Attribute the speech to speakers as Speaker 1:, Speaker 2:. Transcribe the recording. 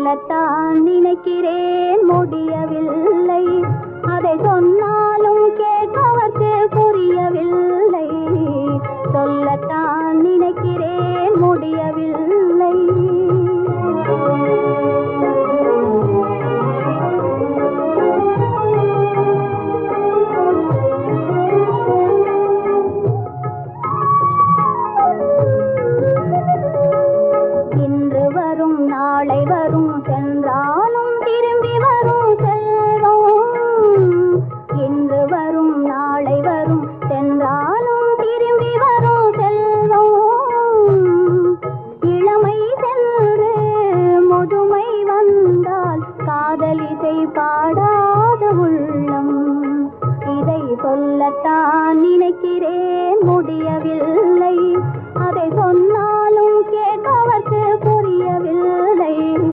Speaker 1: சொல்லத்தான் நினைக்கிறேன் முடியவில்லை, அதை சொன்னாலும் கேட்பவர்க்கு புரியவில்லை. சொல்லத்தான் நினைக்கிறேன் முடியவில்லை. இன்று வரும் நாளை வரும் சென்றாலும் திரும்பி வரும் செல்வம். இன்று வரும் நாளை வரும் சென்றாலும் திரும்பி வரும் செல்வம். இளமை சென்று முதுமை வந்தால் காதலிசை பா